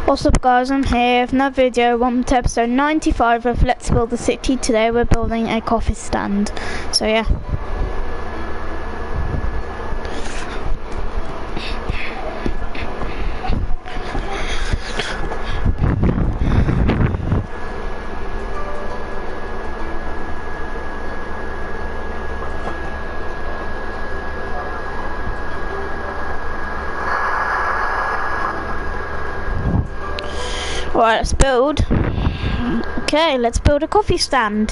What's up guys, I'm here with another video. Welcome to episode 95 of Let's Build a City. Today we're building a coffee stand. So yeah. Alright, let's build. Okay, let's build a coffee stand.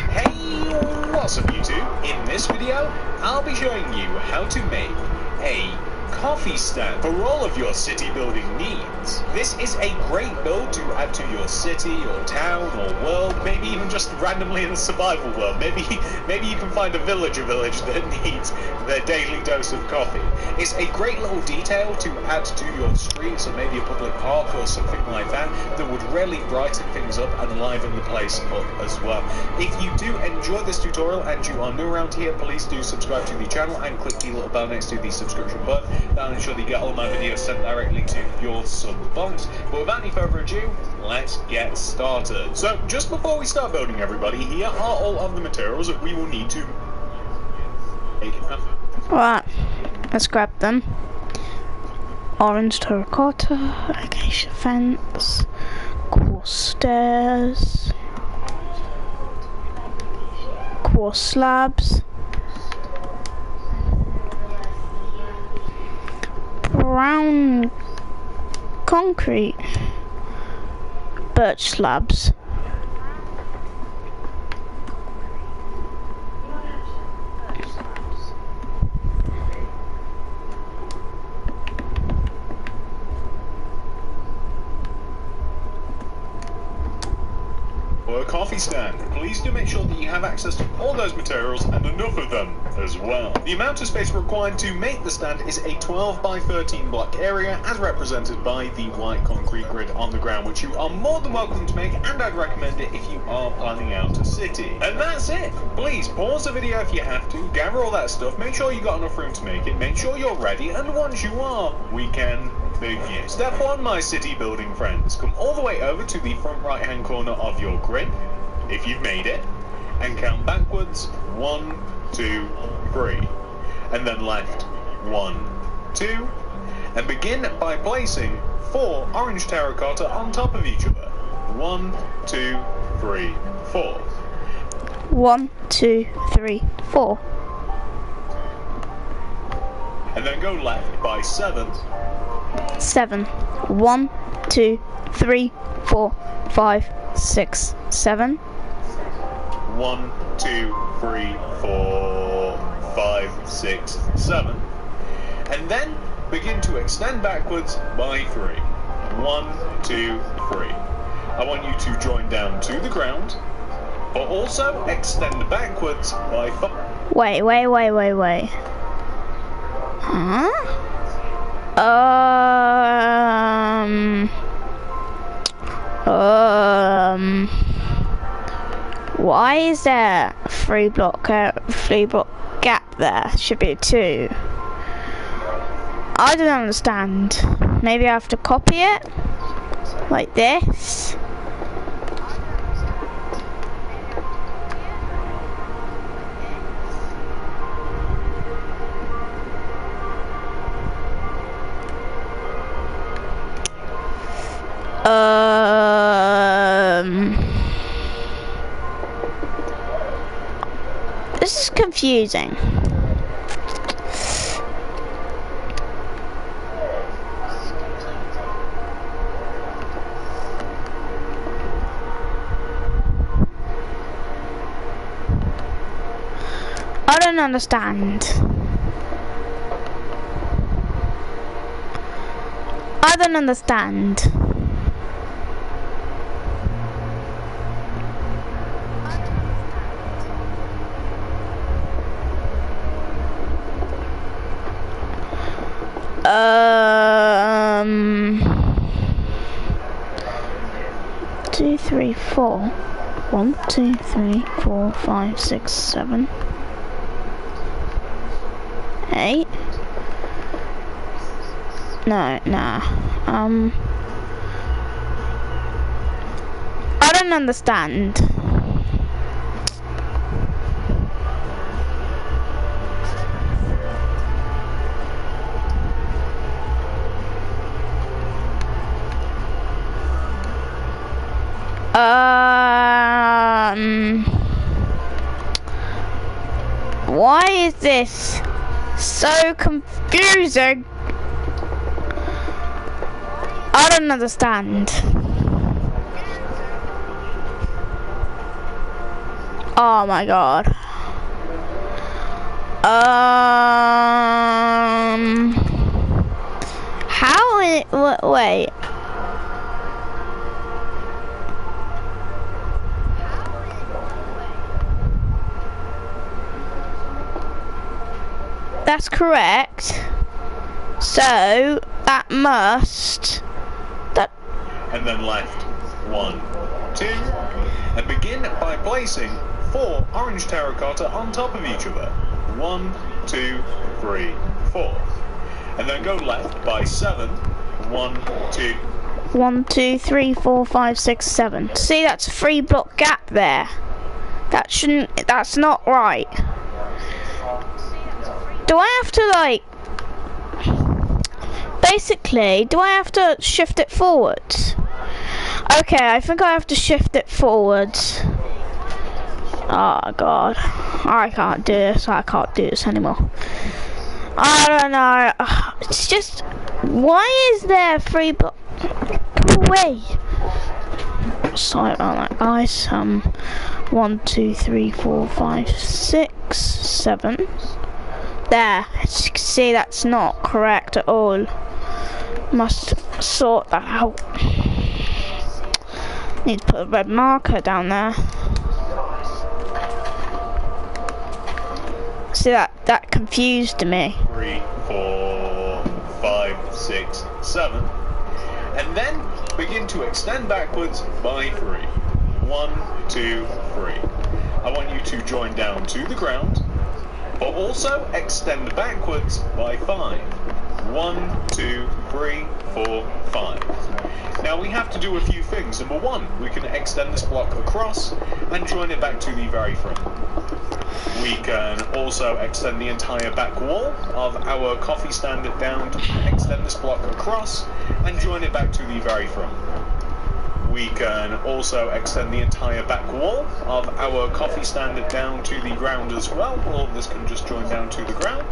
Hey, what's up YouTube? In this video, I'll be showing you how to make a coffee stand for all of your city building needs. This is a great build to add to your city or town or world, maybe even just randomly in a survival world. Maybe you can find a village that needs their daily dose of coffee. It's a great little detail to add to your streets or maybe a public park or something like that would really brighten things up and liven the place up as well. If you do enjoy this tutorial and you are new around here, please do subscribe to the channel and click the little bell next to the subscription button. That'll ensure that you get all my videos sent directly to your sub box. But without any further ado, let's get started. So just before we start building, everybody, here are all of the materials that we will need to make. Alright, let's grab them. Orange terracotta, acacia fence, quartz stairs, quartz slabs, brown concrete, birch slabs, For a coffee stand, please do make sure that you have access to all those materials and enough of them as well. The amount of space required to make the stand is a 12 by 13 block area as represented by the white concrete grid on the ground, which you are more than welcome to make, and I'd recommend it if you are planning out a city. And that's it. Please pause the video if you have to, gather all that stuff, make sure you got enough room to make it, make sure you're ready, and once you are, we can begin. Step 1, my city building friends. Come all the way over to the front right hand corner of your grid, if you've made it, and count backwards 1, 2, 3, and then left 1, 2, and begin by placing 4 orange terracotta on top of each other. 1, 2, 3, 4. 1, 2, 3, 4. And then go left by 7. 7. 1, 2, 3, 4, 5, 6, 7. 1, 2, 3, 4, 5, 6, 7. And then begin to extend backwards by 3. 1, 2, 3. I want you to join down to the ground, but also extend backwards by 5. Wait. Huh? Why is there a 3 block gap there? Should be a 2. I don't understand. Maybe I have to copy it like this. This is confusing. I don't understand. I don't understand. 2, 3, 4. 1, 2, 3, 4, 5, 6, 7, 8. No, nah. I don't understand. Why is this so confusing? I don't understand. Oh my god. How is it, wait. That's correct. So that must and then left 1, 2, and begin by placing 4 orange terracotta on top of each other. 1, 2, 3, 4, and then go left by 7. 1, 2. 1, 2, 3, 4, 5, 6, 7. See, that's a 3 block gap there. That's not right. Do I have to like, basically, do I have to shift it forwards? Okay, I think I have to shift it forwards. Oh god, I can't do this. I can't do this anymore. I don't know. It's just, why is there 3 blocks? Go away. Sorry about that, guys. 1, 2, 3, 4, 5, 6, 7. There. As you can see, that's not correct at all. Must sort that out. Need to put a red marker down there. See, that confused me. 3, 4, 5, 6, 7, and then begin to extend backwards by 3. 1, 2, 3. I want you to join down to the ground, but also extend backwards by 5. 1, 2, 3, 4, 5. Now we have to do a few things. Number 1, we can extend this block across and join it back to the very front. We can also extend the entire back wall of our coffee stand down, extend this block across and join it back to the very front. We can also extend the entire back wall of our coffee stand down to the ground as well. All of this can just join down to the ground.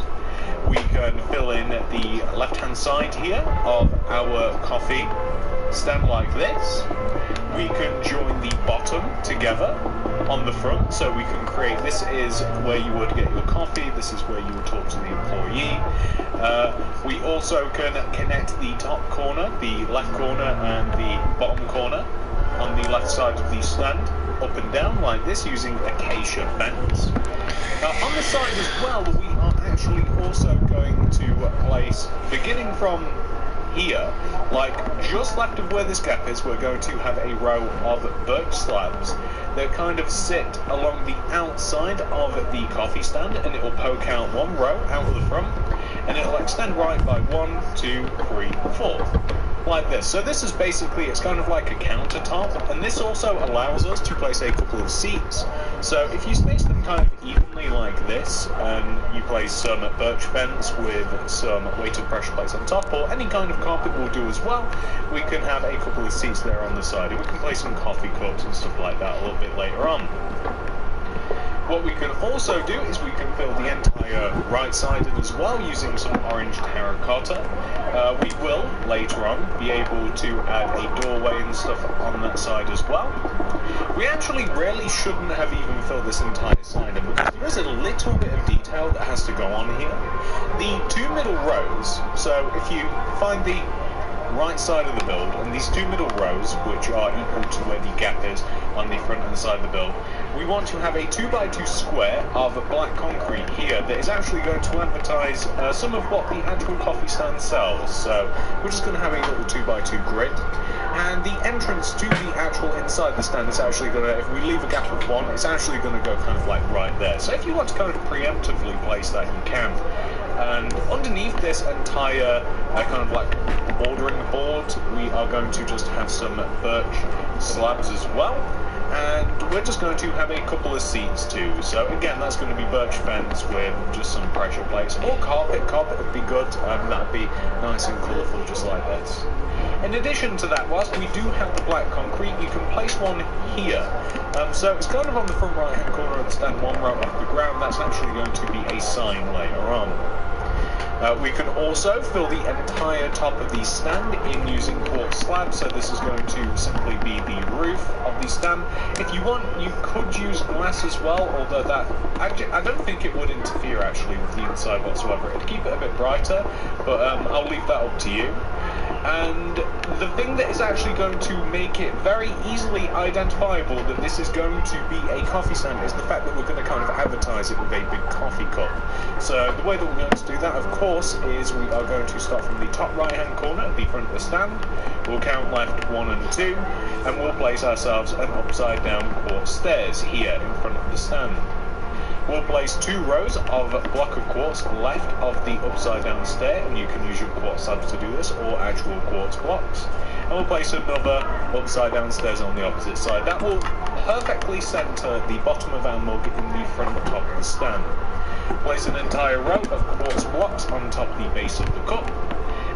We can fill in the left-hand side here of our coffee stand like this. We can join the bottom together on the front, so we can create, this is where you would get your coffee, this is where you would talk to the employee. We also can connect the top corner, the left corner and the bottom corner on the left side of the stand up and down like this using acacia fence. On the side as well, we are actually also going to place, beginning from here, like just left of where this gap is, we're going to have a row of birch slabs that kind of sit along the outside of the coffee stand, and it will poke out one row out of the front, and it will extend right by 1, 2, 3, 4. Like this. So this is basically, it's kind of like a countertop, and this also allows us to place a couple of seats. So if you space them kind of evenly like this, and you place some birch fence with some weighted pressure plates on top, or any kind of carpet will do as well, we can have a couple of seats there on the side, and we can place some coffee cups and stuff like that a little bit later on. What we can also do is we can fill the entire right side in as well using some orange terracotta. We will, later on, be able to add a doorway and stuff on that side as well. We actually really shouldn't have even filled this entire side in, because there is a little bit of detail that has to go on here. The 2 middle rows, so if you find the right side of the build, and these two middle rows, which are equal to where the gap is on the front and side of the build, we want to have a 2x2 square of black concrete here that is actually going to advertise some of what the actual coffee stand sells. So we're just going to have a little 2x2 grid, and the entrance to the actual inside the stand is actually going to, if we leave a gap of 1, it's actually going to go kind of like right there. So if you want to kind of preemptively place that, you can. And underneath this entire kind of like bordering board, we are going to just have some birch slabs as well. And we're just going to have a couple of seats too. So again, that's going to be birch fence with just some pressure plates. Or carpet. Carpet would be good. That'd be nice and colourful, just like this. In addition to that, whilst we do have the black concrete, you can place one here. So it's kind of on the front right-hand corner of the stand, one row off the ground. That's actually going to be a sign later on. We can also fill the entire top of the stand in using quartz slabs, so this is going to simply be the roof of the stand. If you want, you could use glass as well, although that, actually, I don't think it would interfere actually with the inside whatsoever. It'd keep it a bit brighter, but I'll leave that up to you. And the thing that is actually going to make it very easily identifiable that this is going to be a coffee stand is the fact that we're going to kind of advertise it with a big coffee cup. So the way that we're going to do that, of course, is we are going to start from the top right hand corner at the front of the stand. We'll count left 1 and 2, and we'll place ourselves an upside down quartz stairs here in front of the stand. We'll place 2 rows of block of quartz left of the upside down stair, and you can use your quartz slabs to do this, or actual quartz blocks. And we'll place another upside down stairs on the opposite side. That will perfectly centre the bottom of our mug in the front top of the stand. Place an entire row of quartz blocks on top of the base of the cup,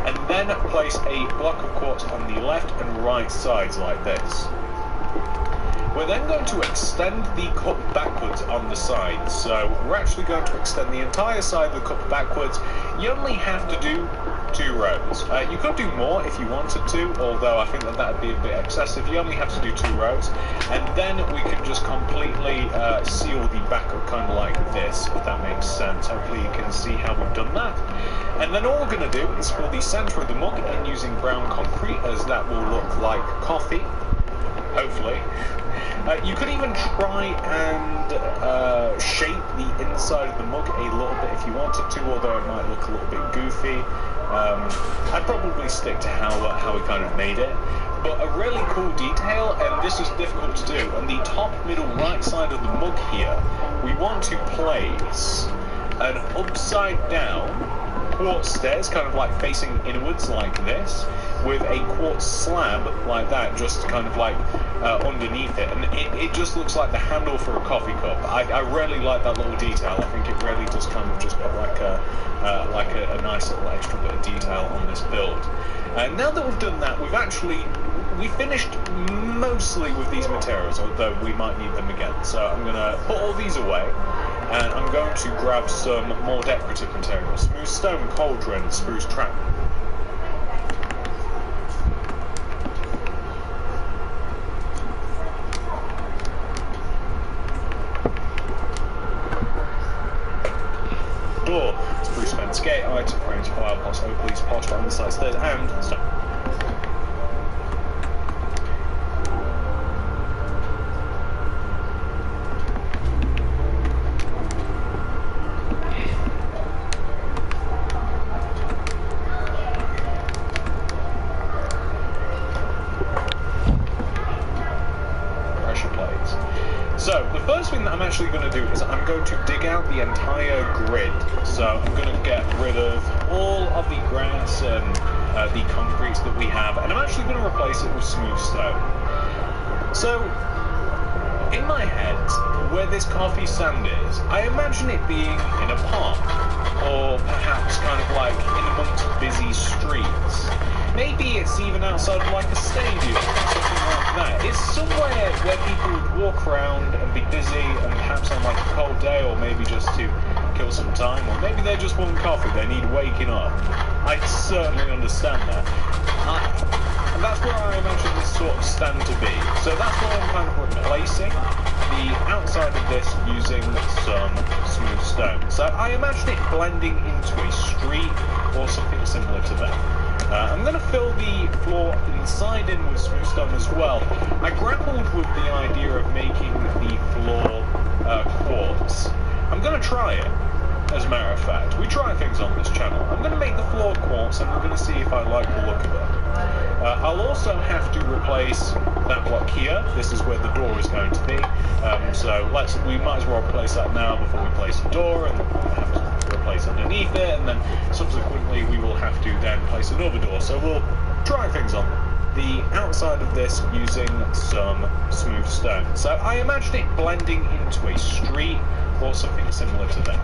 and then place a block of quartz on the left and right sides like this. We're then going to extend the cup backwards on the side, so we're actually going to extend the entire side of the cup backwards. You only have to do 2 rows. You could do more if you wanted to, although I think that would be a bit excessive. You only have to do 2 rows, and then we can just completely seal the back up kind of like this, if that makes sense. Hopefully you can see how we've done that. And then all we're going to do is fill the centre of the mug in using brown concrete, as that will look like coffee, hopefully. You could even try and shape the inside of the mug a little bit if you wanted to, although it might look a little bit goofy. I'd probably stick to how we kind of made it. But a really cool detail, and this is difficult to do, on the top middle right side of the mug here, we want to place an upside down quartz stairs, kind of like facing inwards like this, with a quartz slab like that, just kind of like underneath it, and it just looks like the handle for a coffee cup. I really like that little detail. I think it really does kind of just put like a nice little extra bit of detail on this build. And now that we've done that, we finished mostly with these materials, although we might need them again. So I'm going to put all these away, and I'm going to grab some more decorative materials. Smooth stone, cauldron, spruce trap. Door, spruce fence gate, item frames, fire pots, oak leaves, posh on the side stairs, and stone. So, the first thing that I'm actually going to do is I'm going to dig out the entire grid. So, I'm going to get rid of all of the grass and the concrete that we have, and I'm actually going to replace it with smooth stone. So, in my head, where this coffee stand is, I imagine it being in a park, or perhaps kind of like in amongst busy streets. Maybe it's even outside of like a stadium, something like that. It's somewhere where people would walk around and be busy, and perhaps on like a cold day, or maybe just to kill some time, or maybe they just want coffee, they need waking up. I certainly understand that. And that's where I imagine this sort of stand to be. So that's why I'm kind of replacing the outside of this using some smooth stone. So I imagine it blending into a street or something similar to that. I'm going to fill the floor inside in with smooth stone as well. I grappled with the idea of making the floor quartz. I'm going to try it, as a matter of fact. We try things on this channel. I'm going to make the floor quartz and we're going to see if I like the look of it. I'll also have to replace that block here. This is where the door is going to be. So we might as well replace that now before we place the door, and then we'll have to replace underneath it, and then subsequently we will have to then place another door. So we'll try things on the outside of this using some smooth stone. So I imagine it blending into a street or something similar to that.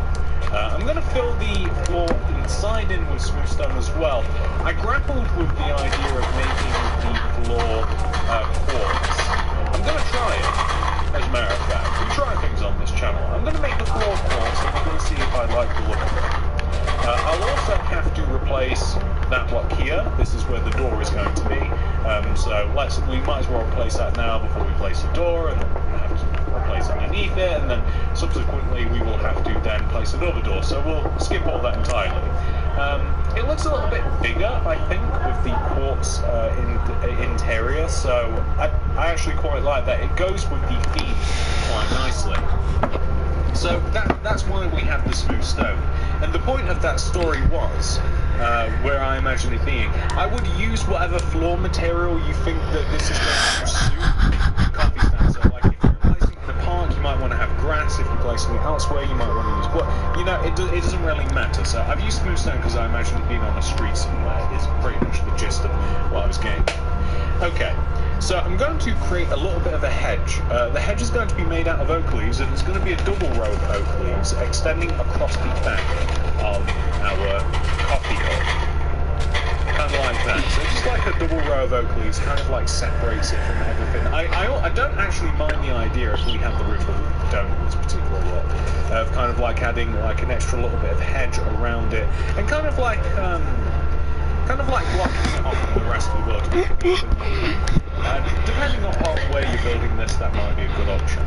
I'm going to fill the floor inside in with smooth stone as well. I grappled with the idea of making the floor quartz. I'm going to try it, as a matter of fact. We try things on this channel. I'm going to make the floor quartz and we're going to see if I like the look of it. I'll also have to replace that block here. This is where the door is going to be. So we might as well replace that now before we place the door, and then we'll have to replace underneath it, and then subsequently we will have to then place another door. So we'll skip all that entirely. It looks a little bit bigger, I think, with the quartz interior, so I actually quite like that. It goes with the theme quite nicely. So that's why we have the smooth stone. And the point of that story was, where I imagine it being, I would use whatever floor material you think that this is going to suit coffee stand. So like if you're placing it in a park, you might want to have grass. If you're placing it elsewhere, you might want to use wood. You know, it doesn't really matter. So I've used smooth stone because I imagine it being on a street somewhere is pretty much the gist of what I was getting. Okay. So I'm going to create a little bit of a hedge. The hedge is going to be made out of oak leaves, and it's going to be a double row of oak leaves extending across the back of our coffee hut. Kind of like that. So just like a double row of oak leaves kind of like separates it from everything. I don't actually mind the idea if we have the roof of the dome in this particular lot, of kind of like adding like an extra little bit of hedge around it, and kind of like blocking it off from the rest of the world. Depending on where you're building this, that might be a good option.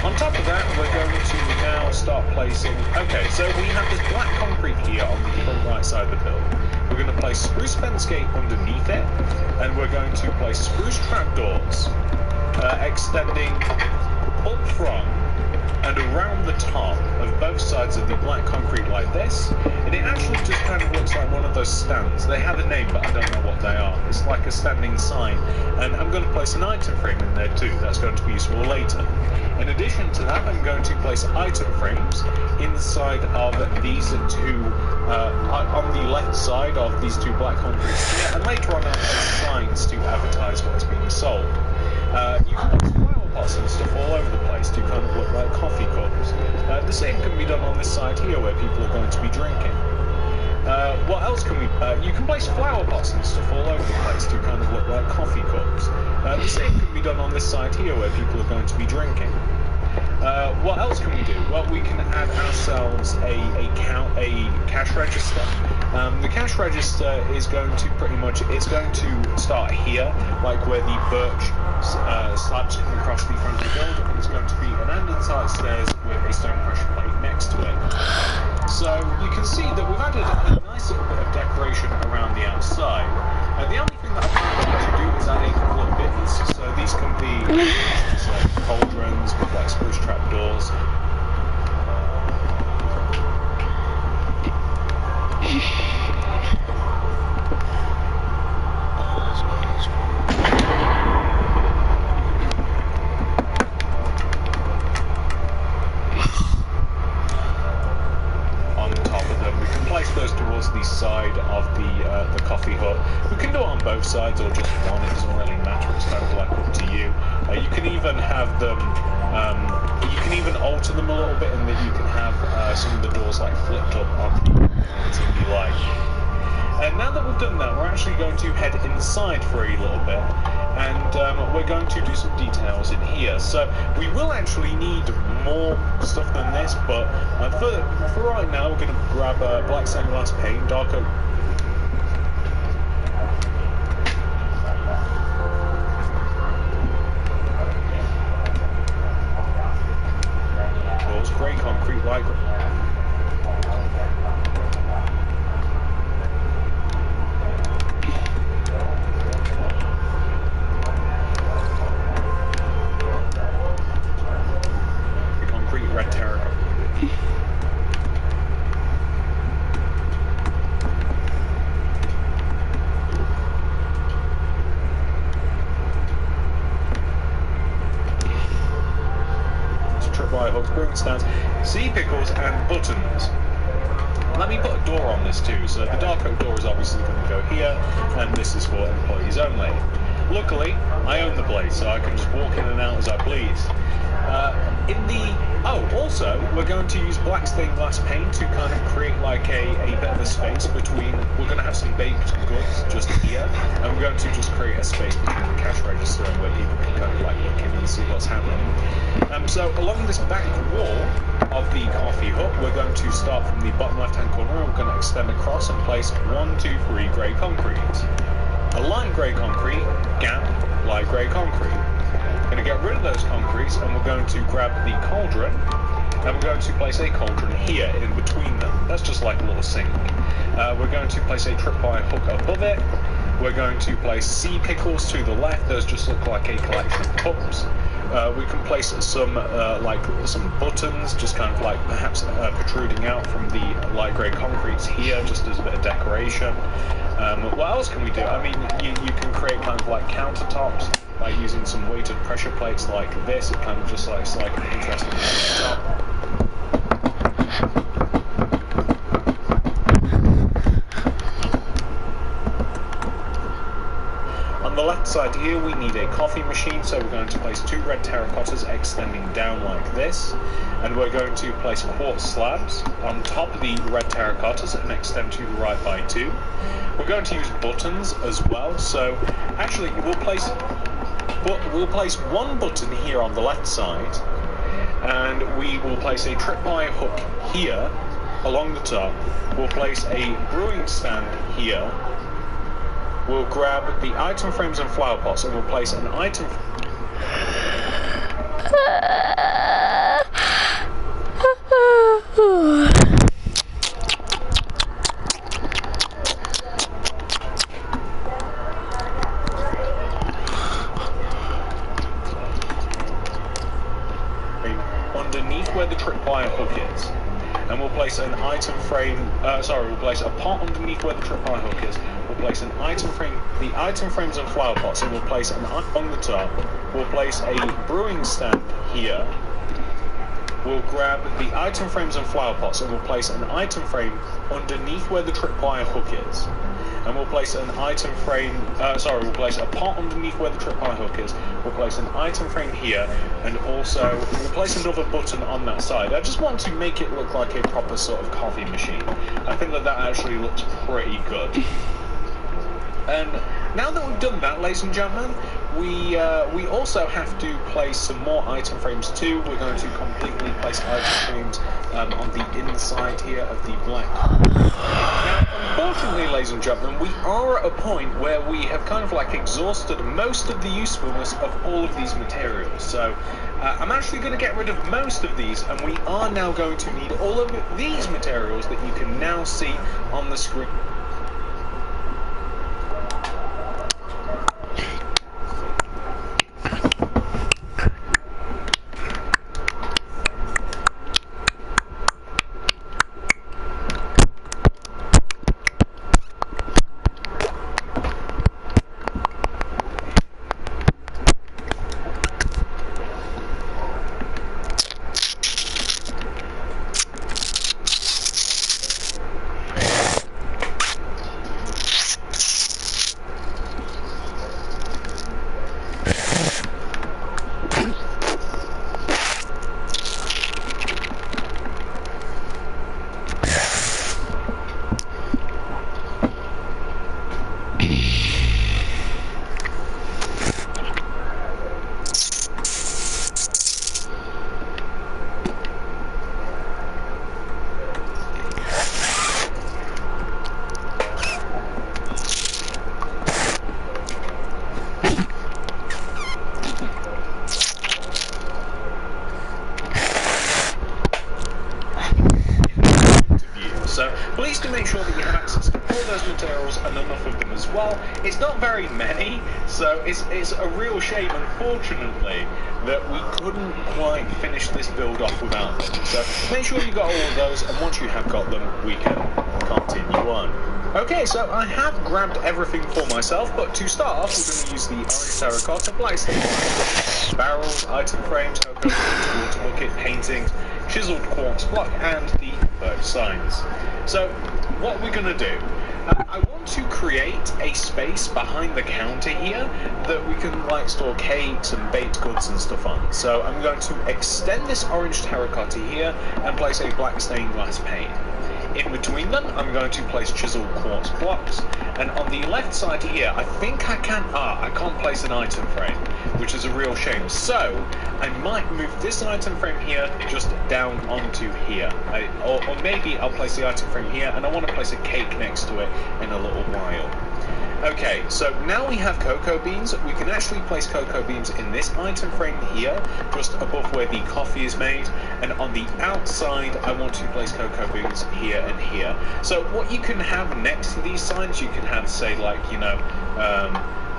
On top of that, we're going to now start placing... Okay, so we have this black concrete here on the front right side of the build. We're going to place spruce fence gate underneath it, and we're going to place spruce trapdoors extending up from and around the top of both sides of the black concrete like this, and it actually just kind of looks like one of those stands. They have a name, but I don't know what they are. It's like a standing sign, and I'm going to place an item frame in there too. That's going to be useful later. In addition to that, I'm going to place item frames inside of these two, on the left side of these two black concretes here, and later on I'll place signs to advertise what's being sold. You can place flower pots and stuff all over the place to kind of look like coffee cups. The same can be done on this side here where people are going to be drinking. What else can we... you can place flower pots and stuff all over the place to kind of look like coffee cups. The same can be done on this side here where people are going to be drinking. What else can we do? Well, we can add ourselves a cash register. The cash register is going to pretty much, it's going to start here, like where the birch slabs come across the front of the building. It's going to be an andesite stairs with a stone pressure plate next to it. So you can see that we've added a nice little bit of decoration around the outside. The only thing that I'm going to do is add a couple of bits. So these can be like cauldrons with like spruce trapdoors. The side of the coffee hut. We can do it on both sides or just one, it doesn't really matter, it's kind of like up to you. You can even have them, you can even alter them a little bit in that you can have some of the doors like flipped up on if you like. And now that we've done that, we're actually going to head inside for a little bit, and we're going to do some details in here. So we will actually need more stuff than this, but for right now we're going to grab black stained glass paint, dark oak. Doors, grey concrete, light grey. hooks, brewing stands, sea pickles, and buttons. Let me put a door on this too, so the dark oak door is obviously going to go here, and this is for employees only. Luckily, I own the place, so I can just walk in and out as I please. Also, we're going to use black stained glass paint to kind of create like a bit of a space between, we're going to have some baked goods just here, and we're going to just create a space between the cash register and where people can kind of like look in and see what's happening. So along this back wall of the coffee hut, we're going to start from the bottom left hand corner, and we're going to extend across and place 1, 2, 3 grey concrete. A light grey concrete, gap, light grey concrete. We're going to get rid of those concretes, and we're going to grab the cauldron, and we're going to place a cauldron here in between them. That's just like a little sink. We're going to place a tripwire hook above it. We're going to place sea pickles to the left. Those just look like a collection of cups. We can place some buttons, just kind of like perhaps protruding out from the light grey concretes here, just as a bit of decoration. What else can we do? I mean, you can create kind of like countertops by using some weighted pressure plates like this. It kind of just like it's like an interesting countertop. On the left side here, we need a coffee machine, so we're going to place 2 red terracottas extending down like this, and we're going to place quartz slabs on top of the red terracottas and extend to the right by 2. We're going to use buttons as well, so actually we'll place 1 button here on the left side, and we will place a tripwire hook here along the top. We'll place a brewing stand here. We'll grab the item frames and flower pots, and we'll place an item. Underneath where the tripwire hook is, and we'll place an item frame. We'll place a pot underneath where the tripwire hook is. We'll place an item frame, the item frames and flower pots, and we'll place an on the top. We'll place a brewing stand here. We'll grab the item frames and flower pots, and we'll place an item frame underneath where the tripwire hook is. And we'll place an item frame, we'll place a pot underneath where the tripwire hook is. We'll place an item frame here, and also we'll place another button on that side. I just want to make it look like a proper sort of coffee machine. I think that actually looks pretty good. And now that we've done that, ladies and gentlemen, we also have to place some more item frames too. We're going to completely place item frames on the inside here of the black. Now, unfortunately, ladies and gentlemen, we are at a point where we have kind of like exhausted most of the usefulness of all of these materials. So I'm actually going to get rid of most of these, and we are now going to need all of these materials that you can now see on the screen. Please do make sure that you have access to all those materials and enough of them as well. It's not very many, so it's a real shame, unfortunately, that we couldn't quite finish this build off without them. So make sure you got all of those, and once you have got them, we can continue on. Okay, so I have grabbed everything for myself, but to start off, we're going to use the orange terracotta, black stone, barrels, item frames, cocoa beans, water bucket, paintings, chiseled quartz block, and the bird signs. So, what we're going to do, I want to create a space behind the counter here that we can like store cakes and baked goods and stuff on. So I'm going to extend this orange terracotta here and place a black stained glass pane. In between them, I'm going to place chiseled quartz blocks, and on the left side here, I think I can't place an item frame, which is a real shame. So I might move this item frame here just down onto here, or maybe I'll place the item frame here, and I want to place a cake next to it in a little while. Okay, so now we have cocoa beans. We can actually place cocoa beans in this item frame here, just above where the coffee is made, and on the outside I want to place cocoa beans here and here. So what you can have next to these signs, you can have, say, like, you know,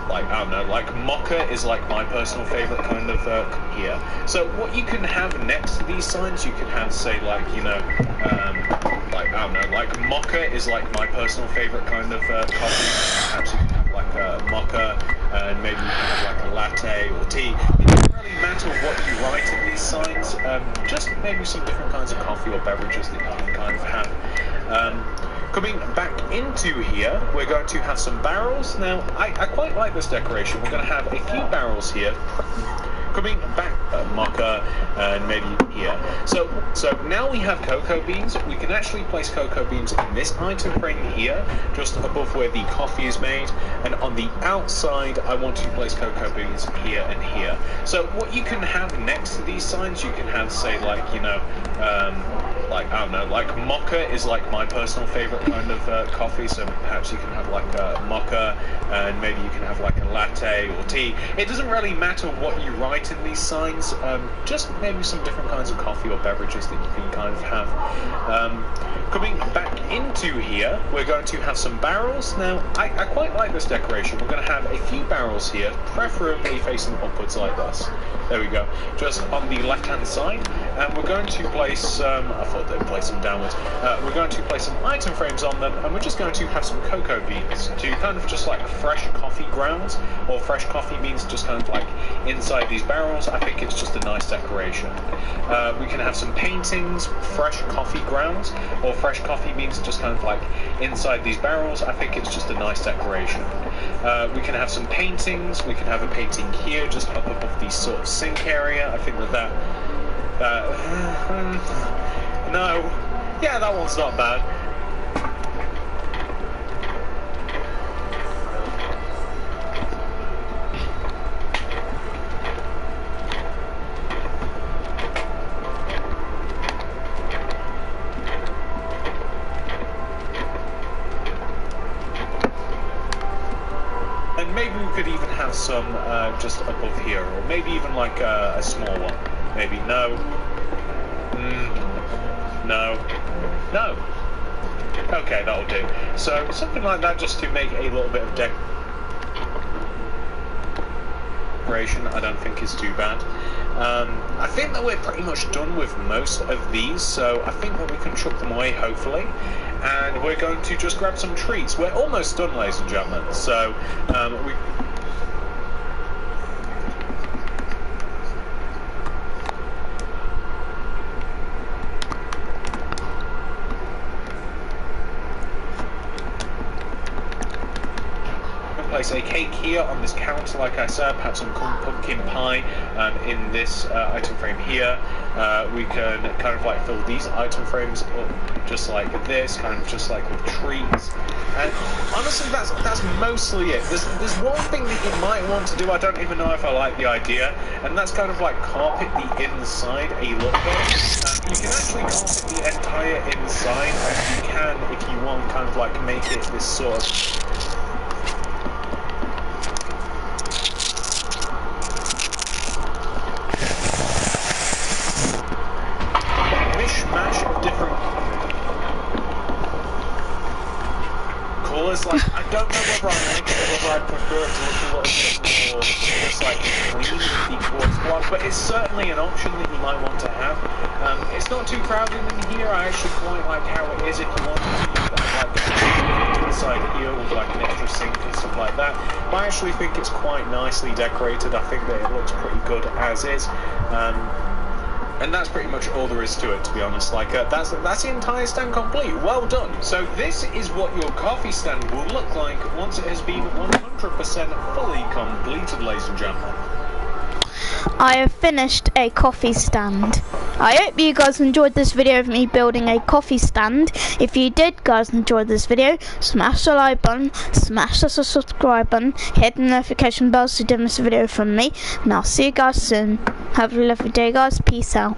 like, I don't know, like mocha is like my personal favorite kind of here. So what you can have next to these signs, you can have, say, like, you know, like, I don't know, like mocha is like my personal favorite kind of coffee. Perhaps you can have like a mocha, and maybe you can have like a latte or tea. It doesn't really matter what you write in these signs, just maybe some different kinds of coffee or beverages that you can kind of have. Coming back into here, we're going to have some barrels. Now, I quite like this decoration. We're going to have a few barrels here. Coming back, mocha, and maybe here. So now we have cocoa beans. We can actually place cocoa beans in this item frame here, just above where the coffee is made. And on the outside, I want to place cocoa beans here and here. So what you can have next to these signs, you can have, say, like, you know, like, I don't know, like mocha is like my personal favorite kind of coffee, so perhaps you can have like a mocha, and maybe you can have like a latte or tea. It doesn't really matter what you write in these signs, just maybe some different kinds of coffee or beverages that you can kind of have. Coming back into here, we're going to have some barrels. Now, I quite like this decoration. We're going to have a few barrels here, preferably facing upwards like this. There we go, just on the left-hand side, and we're going to place, I thought they'd place them downwards, we're going to place some item frames on them, and we're just going to have some cocoa beans to kind of just like fresh coffee grounds, or fresh coffee beans just kind of like inside these barrels. I think it's just a nice decoration. We can have some paintings, fresh coffee grounds, or fresh coffee beans just kind of like inside these barrels. I think it's just a nice decoration. We can have some paintings. We can have a painting here just up above the sort of sink area. I think that no, yeah, that one's not bad. And maybe we could even have some just above here, or maybe even like a small one. Maybe no. No. Okay, that'll do. So something like that, just to make a little bit of decoration, I don't think is too bad. I think that we're pretty much done with most of these, so I think that we can chuck them away, hopefully. And we're going to just grab some treats. We're almost done, ladies and gentlemen. So we... place a cake here on this counter, like I said, perhaps some pumpkin pie in this item frame here. We can kind of like fill these item frames up just like this, kind of just like with treats. And honestly, that's mostly it. There's one thing that you might want to do, I don't even know if I like the idea, and that's kind of like carpet the inside a little bit. You can actually carpet the entire inside, and you can, if you want, kind of like make it this sort of colours. Like, I don't know whether I like it or whether I prefer it to look a little bit more just like clean with the quartz one, but it's certainly an option that you might want to have. It's not too crowded in here. I actually quite like how it is if you wanted to use that like to the side here with like an extra sink and stuff like that. But I actually think it's quite nicely decorated. I think that it looks pretty good as is. And that's pretty much all there is to it, to be honest. Like, that's the entire stand complete. Well done. So this is what your coffee stand will look like once it has been 100% fully completed, ladies and gentlemen. I have finished a coffee stand. I hope you guys enjoyed this video of me building a coffee stand. If you did guys enjoy this video, smash the like button, smash the subscribe button, hit the notification bell so you don't miss a video from me, and I'll see you guys soon. Have a lovely day guys, peace out.